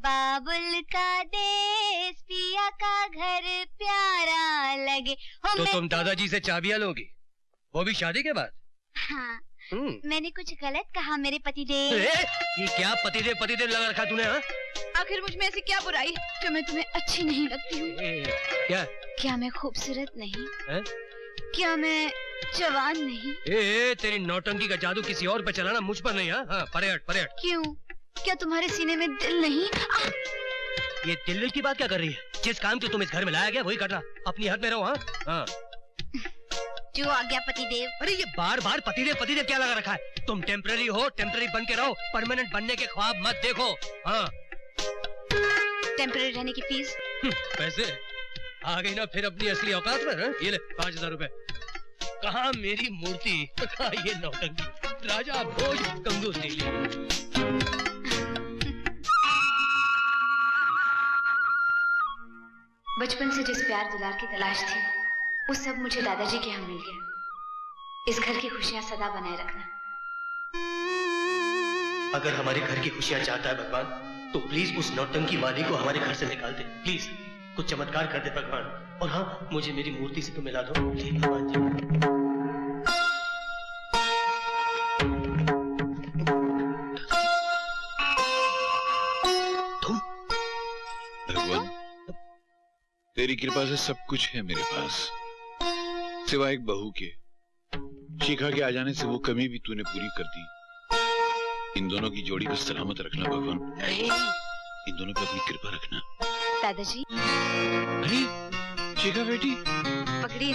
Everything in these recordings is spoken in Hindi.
बाबुल का देश पिया का घर प्यारा लगे। तो तुम दादाजी से चाबियां लोगी, वो भी शादी के बाद? हाँ, मैंने कुछ गलत कहा मेरे पतिदेव? ये क्या पतिदेव लगा रखा तूने? हाँ, आखिर मुझ में ऐसी क्या बुराई जो मैं तुम्हें अच्छी नहीं लगती हूँ? क्या मैं खूबसूरत नहीं? क्या मैं जवान नहीं? तेरी नौटंकी का जादू किसी और पे चलाना, मुझ पर नहीं। हाँ, परे हट। क्यों? क्या तुम्हारे सीने में दिल नहीं? ये दिल की बात क्या कर रही है? जिस काम के तुम इस घर में लाया गया वही करना, अपनी हद में रहो। हाँ। जो आ गया पतिदेव। अरे ये बार पतिदेव क्या लगा रखा है? तुम टेम्पररी हो, टेम्पररी बन के रहो, परमानेंट बनने के ख्वाब मत देखो। हाँ, टेम्पररी रहने की फीस? पैसे आ गई ना फिर अपनी असली औकात पर। ये ले 5000 रुपए। कहाँ मेरी मूर्ति, ये नौटंकी राजा भोज कंगूस दे ली। बचपन से जिस प्यार दुलार की तलाश थी वो सब मुझे दादाजी के यहाँ मिल गया। इस घर की खुशियाँ सदा बनाए रखना। अगर हमारे घर की खुशियाँ चाहता है भगवान, तो प्लीज उस नौटंकी वाली को हमारे घर से निकाल दे। प्लीज कुछ चमत्कार कर दे भगवान। और हाँ, मुझे मेरी मूर्ति से तो मिला दो भगवान जी। तुम? भगवान, तेरी कृपा से सब कुछ है मेरे पास, सिवाय एक बहू के। शिखा के आ जाने से वो कमी भी तूने पूरी कर दी। इन दोनों की जोड़ी को सलामत रखना भगवान। इन दोनों पे अपनी कृपा रखना। दादाजी। अरे शिखा बेटी, पकड़िए।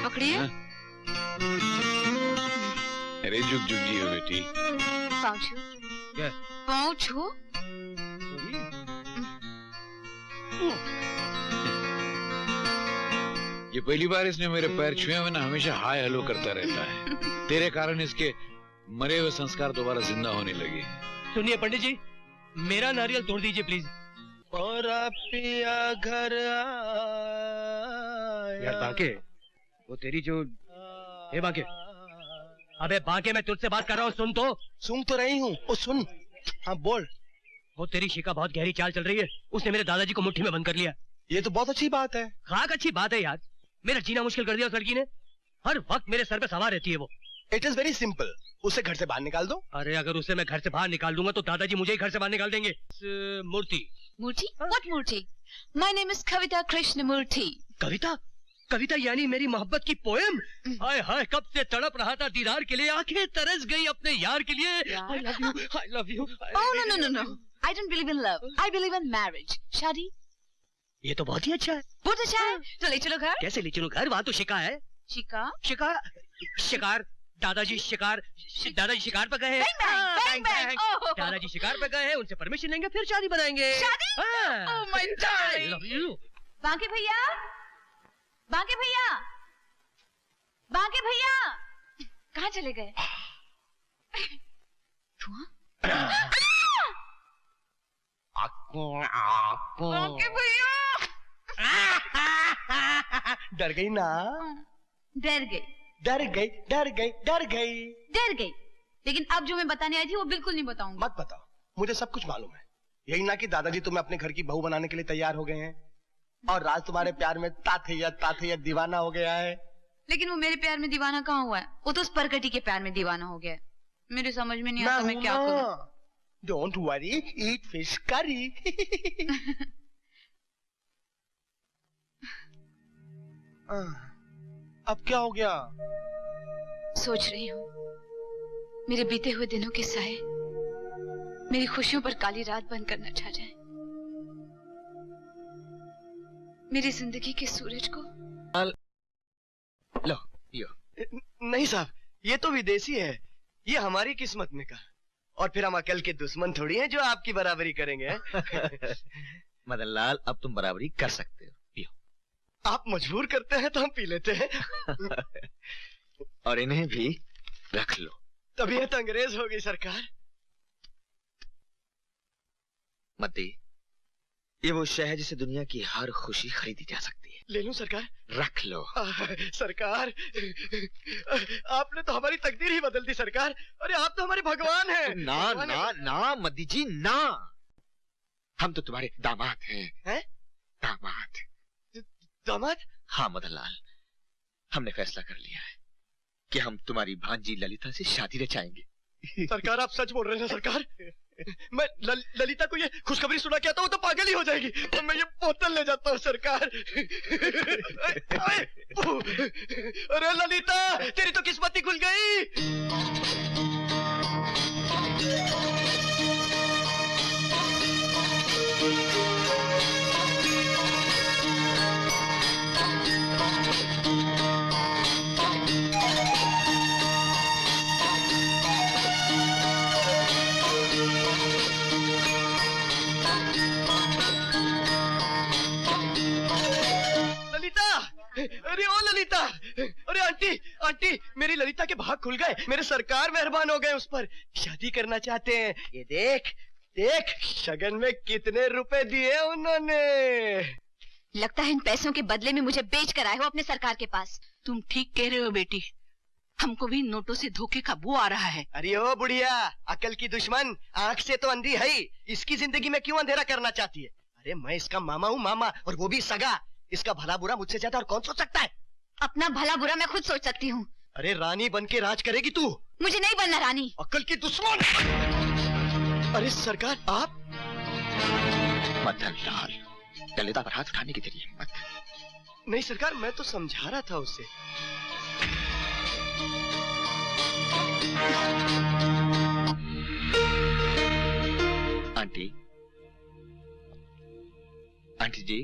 पकड़िए। अरे जुग जियो बेटी। पाँव छू। क्या? पाँव छू। ये पहली बार इसने मेरे पैर छुए हुए ना, हमेशा हाय हेलो करता रहता है। तेरे कारण इसके मरे हुए संस्कार दोबारा जिंदा होने लगे। सुनिए पंडित जी, मेरा नारियल तोड़ दीजिए प्लीज। और पिया घर यार बांके, वो तेरी जो बांके, अबे बांके मैं तुझसे बात कर रहा हूँ, सुन तो रही हूँ। ओ सुन, हाँ बोल। वो तेरी शिका बहुत गहरी चाल चल रही है, उसने मेरे दादाजी को मुट्ठी में बंद कर लिया। ये तो बहुत अच्छी बात है। खाक अच्छी बात है यार, मेरा जीना मुश्किल कर दिया उस लड़की ने। हर वक्त मेरे सर पे सवार रहती है वो। इट इज वेरी सिंपल, उसे घर से बाहर निकाल दो। अरे अगर उसे मैं घर से बाहर निकाल दूंगा तो दादाजी मुझे ही घर से बाहर निकाल देंगे। मूर्ति? What Murthy? My name is कविता कृष्णमूर्ति। कविता यानी मेरी मोहब्बत की पोएम। हाय हाय, कब से तड़प रहा था दीदार के लिए, आंखें तरस गई अपने यार के लिए। I love you. Oh no. I don't believe in love. I believe in marriage. शादी? ये तो बहुत ही अच्छा है। बहुत अच्छा है। तो ले चलो घर। कैसे ले चलो घर? वहाँ तो शिका है। शिकार। दादाजी शिकार पे गए हैं। दादाजी शिकार पे गए हैं, उनसे परमिशन लेंगे फिर शादी बनाएंगे। Oh my God! I love you. बांके भैया कहाँ चले गए? बांके भैया डर गई ना? डर गई। लेकिन अब जो मैं बताने आई थी वो बिल्कुल नहीं बताऊंगी। मत बताओ, मुझे सब कुछ मालूम है। यही ना कि दादाजी तुम्हें अपने घर की बहू बनाने के लिए तैयार हो गए हैं और राज तुम्हारे प्यार में ताथैया दीवाना हो गया है। लेकिन वो मेरे प्यार में दीवाना कहाँ हुआ है? वो तो उस परकटी के प्यार में दीवाना हो गया है। मेरे समझ में नहीं आता मैं क्या करूं। Don't worry, eat fish curry. अब क्या हो गया? सोच रही हूँ मेरे बीते हुए दिनों के साए मेरी खुशियों पर काली रात बन कर न छा जाए। मेरी जिंदगी के सूरज को लो यो। नहीं साहब, ये तो विदेशी है, ये हमारी किस्मत में का। और फिर हम अकल के दुश्मन थोड़ी हैं जो आपकी बराबरी करेंगे। मदन लाल, अब तुम बराबरी कर सकते हो, पियो। आप मजबूर करते हैं तो हम पी लेते हैं। और इन्हें भी रख लो। तबीयत अंग्रेज हो गई सरकार। मती, ये वो शय है जिसे दुनिया की हर खुशी खरीदी जा सकती है। ले लूं सरकार? रख लो। सरकार, आपने तो हमारी तकदीर ही बदल दी सरकार। अरे आप तो हमारे भगवान हैं। ना ना ना मती जी ना, हम तो तुम्हारे दामाद हैं। हैं? दामाद। दामाद? हाँ मदन लाल, हमने फैसला कर लिया है कि हम तुम्हारी भांजी ललिता से शादी रचाएंगे। सरकार आप सच बोल रहे हैं ना सरकार? मैं ललिता को ये खुशखबरी सुना के आता हूँ तो पागल ही हो जाएगी। और मैं ये बोतल ले जाता हूँ सरकार। अरे ललिता, तेरी तो किस्मत ही खुल गई। अरे ओ ललिता, अरे आंटी आंटी, मेरी ललिता के भाग खुल गए। मेरे सरकार मेहरबान हो गए, उस पर शादी करना चाहते हैं। ये देख देख, शगन में कितने रुपए दिए उन्होंने। लगता है इन पैसों के बदले में मुझे बेच कर आए हो अपने सरकार के पास। तुम ठीक कह रहे हो बेटी, हमको भी नोटों से धोखे का बू आ रहा है। अरे ओ बुढ़िया, अकल की दुश्मन, आंख से तो अंधी है ही, इसकी जिंदगी में क्यों अंधेरा करना चाहती है? अरे मैं इसका मामा हूँ, मामा, और वो भी सगा। इसका भला बुरा मुझसे ज्यादा और कौन सोच सकता है? अपना भला बुरा मैं खुद सोच सकती हूँ। अरे रानी बन के राज करेगी तू। मुझे नहीं बनना रानी। अक्ल की दुश्मन। अरे सरकार आप। मदन लाल, ललिता पर हाथ उठाने की तेरी हिम्मत? नहीं सरकार, मैं तो समझा रहा था उसे। आंटी, आंटी जी,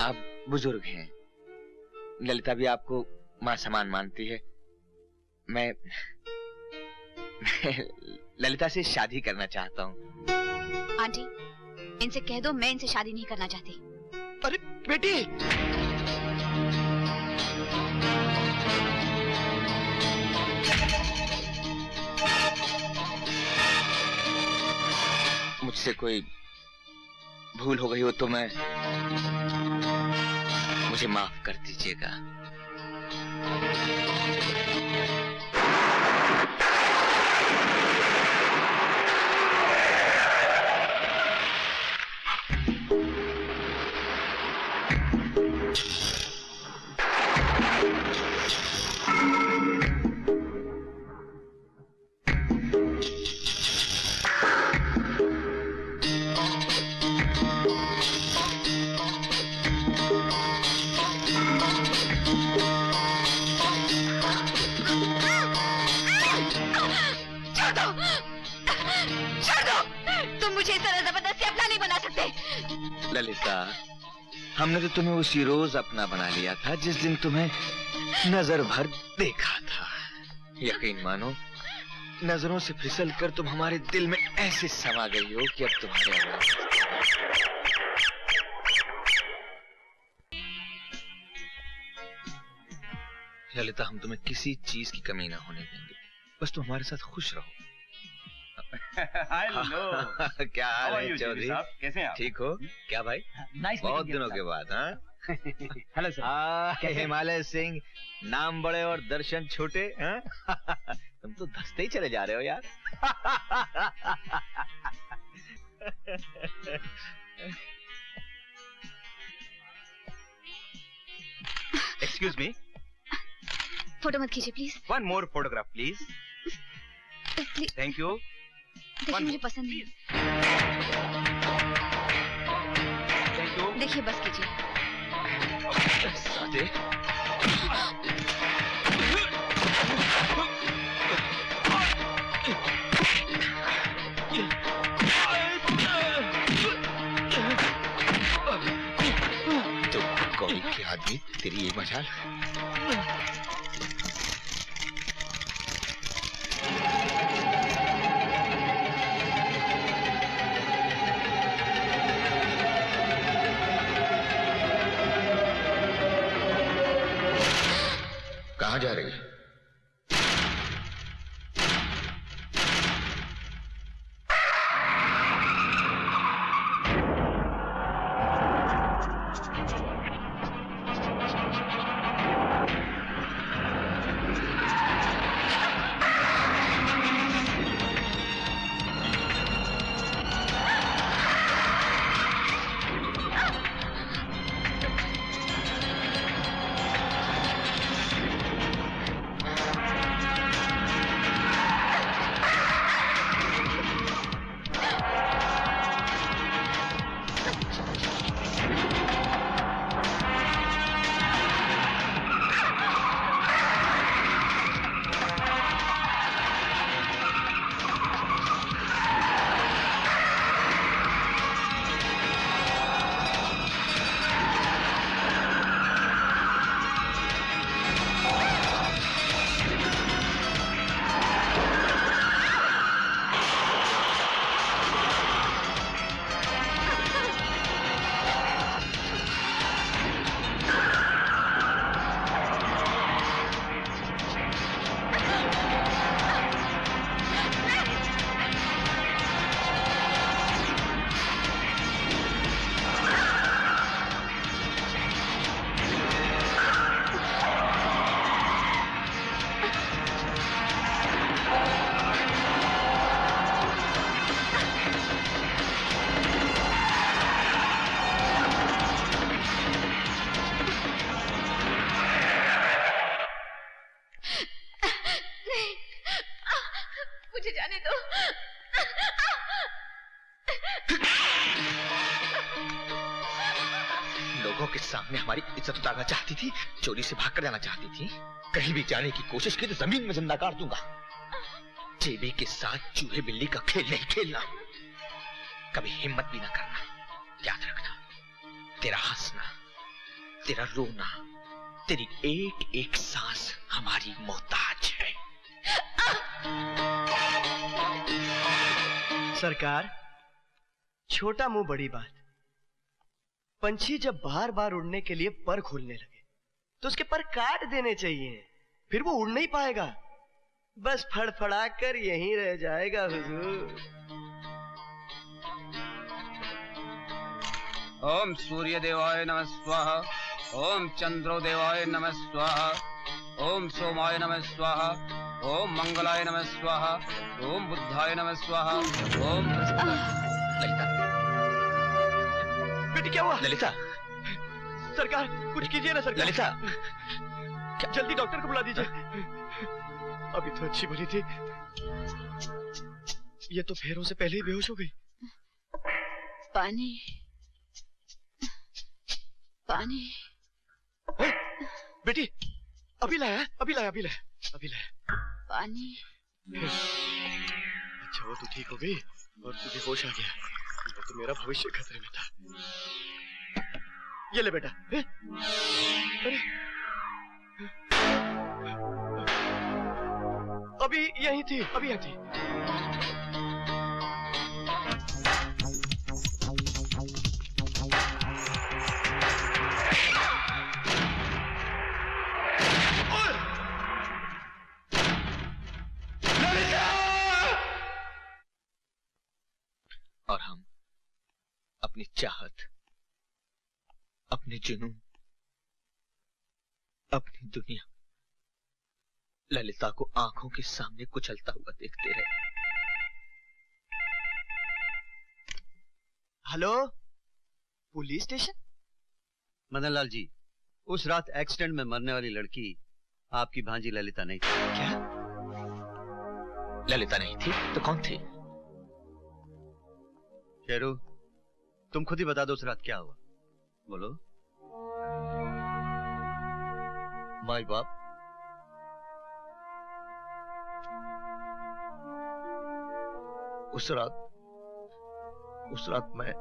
आप बुजुर्ग हैं, ललिता भी आपको माँ समान मानती है। मैं ललिता से शादी करना चाहता हूँ। आंटी, इनसे कह दो मैं इनसे शादी नहीं करना चाहती। अरे बेटी, मुझसे कोई भूल हो गई हो तो मुझे माफ कर दीजिएगा। ललिता, हमने तो तुम्हें उसी रोज अपना बना लिया था जिस दिन तुम्हें नजर भर देखा था। यकीन मानो, नजरों से फिसल कर तुम हमारे दिल में ऐसे समा गई हो कि अब तुम्हारे आवाज। ललिता, हम तुम्हें किसी चीज की कमी ना होने देंगे, बस तुम हमारे साथ खुश रहो। हेलो। क्या हाल है चौधरी? कैसे हैं आप? ठीक हो? क्या भाई, बहुत दिनों के बाद? हाँ, हेलो सर। हिमालय सिंह, नाम बड़े और दर्शन छोटे। तुम तो धंसते ही चले जा रहे हो यार। एक्सक्यूज मी, फोटो मत खींचिए please. One more photograph please. Thank you. देखिए मुझे पसंद नहीं। Thank you. देखिए बस कीजिए। तो कौड़ी के आदमी, तेरी ये मजाल। कहाँ जा रही है? लोगों के सामने हमारी इज्जत उतारना चाहती थी, चोरी से भाग कर जाना चाहती थी। कहीं भी जाने की कोशिश की तो जमीन में जिंदा काट दूंगा। जेबी के साथ चूहे बिल्ली का खेल नहीं खेलना, कभी हिम्मत भी ना करना। याद रखना, तेरा हंसना, तेरा रोना, तेरी एक एक सांस हमारी मोहताज है। सरकार, छोटा मुंह बड़ी बात। पंछी जब बार बार उड़ने के लिए पर खोलने लगे तो उसके पर काट देने चाहिए, फिर वो उड़ नहीं पाएगा, बस फड़फड़ा कर यहीं रह जाएगा हुजूर। ओम सूर्य देवाय नमः स्वाहा, ओम चंद्रो देवाय नमः स्वाहा, ओम सोमाय नमः स्वाहा, ओम मंगलाय नमः स्वाहा, ओम बुद्धाय नमः स्वाहा, ओम ललिता, बेटी क्या हुआ? ललिता, सरकार कुछ कीजिए ना सरकार। ललिता, जल्दी डॉक्टर को बुला दीजिए। अभी तो अच्छी भली थी, ये तो फेरों से पहले ही बेहोश हो गई। पानी, पानी। बेटी अभी लाया, अभी लाया, अभी लाया, अभी लाया पानी। अच्छा वो तो ठीक हो गई और तुझे होश आ गया, तो मेरा भविष्य खतरे में था। ये ले बेटा। अरे अभी यही थी, अभी यही थी। और हम अपनी चाहत, अपने जुनून, अपनी दुनिया ललिता को आंखों के सामने कुचलता हुआ देखते रहे। Hello, police station? Madan Lal ji, उस रात एक्सीडेंट में मरने वाली लड़की आपकी भांजी ललिता नहीं थी। क्या? ललिता नहीं थी तो कौन थी? शेरू, तुम खुद ही बता दो उस रात क्या हुआ, बोलो। माई बाप, उस रात मैं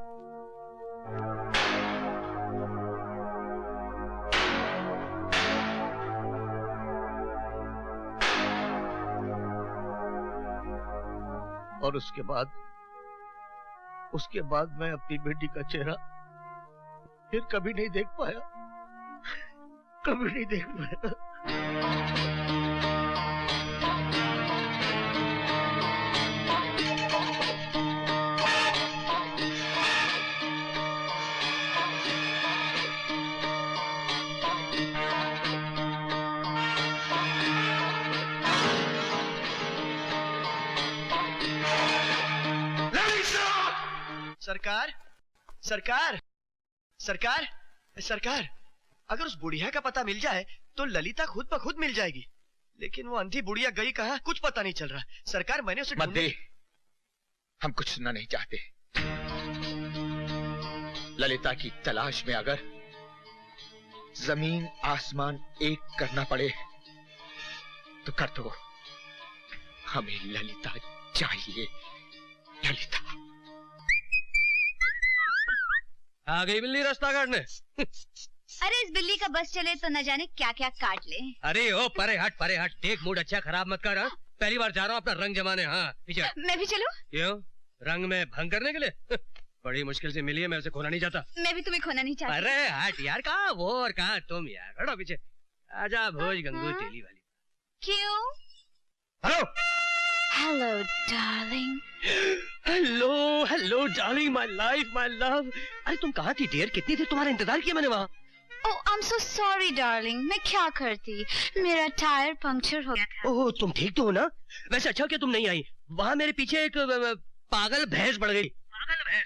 और उसके बाद मैं अपनी बेटी का चेहरा फिर कभी नहीं देख पाया, कभी नहीं देख पाया। सरकार, सरकार, सरकार, सरकार, अगर उस बुढ़िया का पता मिल जाए तो ललिता खुद ब खुद मिल जाएगी, लेकिन वो अंधी बुढ़िया गई कहाँ, कुछ पता नहीं चल रहा। सरकार मैंने उसे मत दे, हम कुछ सुनना नहीं चाहते। ललिता की तलाश में अगर जमीन आसमान एक करना पड़े तो कर दो, हमें ललिता चाहिए, ललिता। आ गई बिल्ली रास्ता काटने। अरे इस बिल्ली का बस चले तो न जाने क्या क्या काट ले। अरे ओ परे हट, परे हट, देख मूड अच्छा खराब मत कर। पहली बार जा रहा हूँ अपना रंग जमाने। हाँ पीछे। मैं भी चलूं? क्यों, रंग में भंग करने के लिए? बड़ी मुश्किल से मिली है, मैं उसे खोना नहीं चाहता। मैं भी तुम्हें खोना नहीं चाहती। अरे हट यार, कहाँ वो और कहाँ तुम यार, हटो पीछे। आजा भोज गंगू तेली वाली। क्यों? Hello hello darling. Hello hello darling, my life my love. अरे तुम कहाँ थी डियर, कितनी देर तुम्हारा इंतजार किया मैंने वहाँ। Oh I am so sorry darling, मैं क्या करती, मेरा टायर पंक्चर हो गया था। ओह तुम ठीक तो हो ना? वैसे अच्छा क्या तुम नहीं आई, वहाँ मेरे पीछे एक पागल भैंस पड़ गई। पागल भैंस?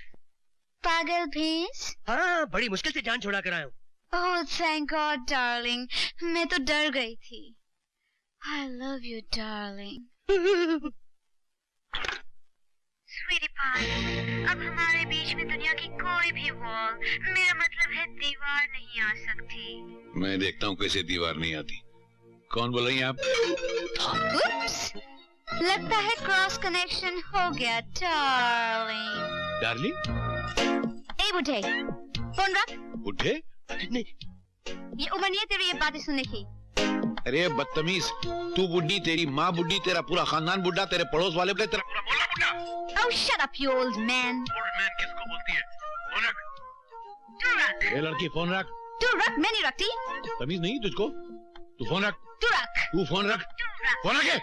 पागल भैंस? हाँ, बड़ी मुश्किल से जान छुड़ा कर आया हूँ। ओह थैंक गॉड डार्लिंग, मैं तो डर गई थी। I love you darling. Sweetie pie, अब हमारे बीच में दुनिया की कोई भी वॉल, मेरा मतलब है दीवार नहीं आ सकती। मैं देखता हूँ कैसे दीवार नहीं आती। कौन बोल रही हैं आप? Oops! लगता है क्रॉस कनेक्शन हो गया डार्लिंग। डार्लिंग? ए बुढ़े, फोन रख। बुढ़े? नहीं, ये उम्र नहीं है तेरी ये बातें सुनने की। अरे बदतमीज, तू बुढ़ी, तेरी माँ बुढ़ी, तेरा पूरा खानदान बुढ़ा, तेरे पड़ोस वाले बुढ़े, तेरा पूरा मोहल्ला बुढ़ा। Oh, shut up, you old man. Old man किसको बोलती है? फोन रख। तू रख। ए लड़की फोन रख। तू रख, मैं नहीं रखती। तमीज नहीं तुझको? तू फोन रख। तू रख। तू फोन रख। फोन रखे।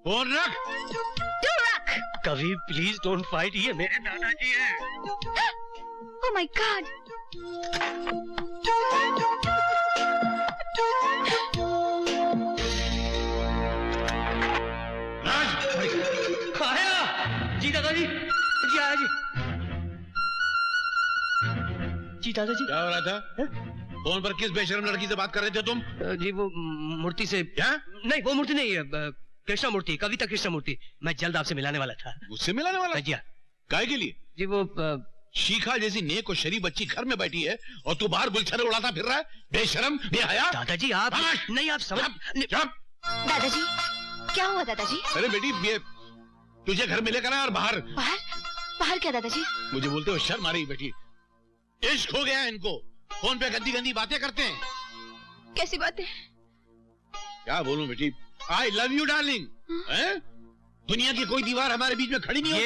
फोन रख। तू रख। कभी प्लीज डोंट फाइट, ये मेरे दादाजी हैं। Oh my God. आया जी दादाजी, जी आया जी। जी दादाजी। क्या हो रहा था? फोन पर किस बेशरम लड़की से बात कर रहे थे तुम? जी वो मूर्ति से। क्या? नहीं वो मूर्ति नहीं है, कृष्णा मूर्ति, कविता कृष्णा मूर्ति। मैं जल्द आपसे मिलाने वाला था। मुझसे मिलाने वाला? जी हाँ। काहे के लिए? जी वो शिखा जैसी नेक और शरीफ बच्ची घर में बैठी है और तू बाहर गुलछरे उड़ाता फिर रहा है? बेशरम, बेहया। दादाजी आप नहीं, आप समझ। दादाजी, क्या हुआ दादाजी? अरे बेटी, ये तुझे घर में लेकर आया और बाहर। बाहर? बाहर क्या दादाजी? मुझे बोलते हो शर्म आ रही बेटी? इश्क हो गया इनको, फोन पे गंदी गंदी बातें करते हैं। कैसी बातें? क्या बोलूं बेटी? आई लव यू डार्लिंग। दुनिया की कोई दीवार हमारे बीच में खड़ी नहीं हो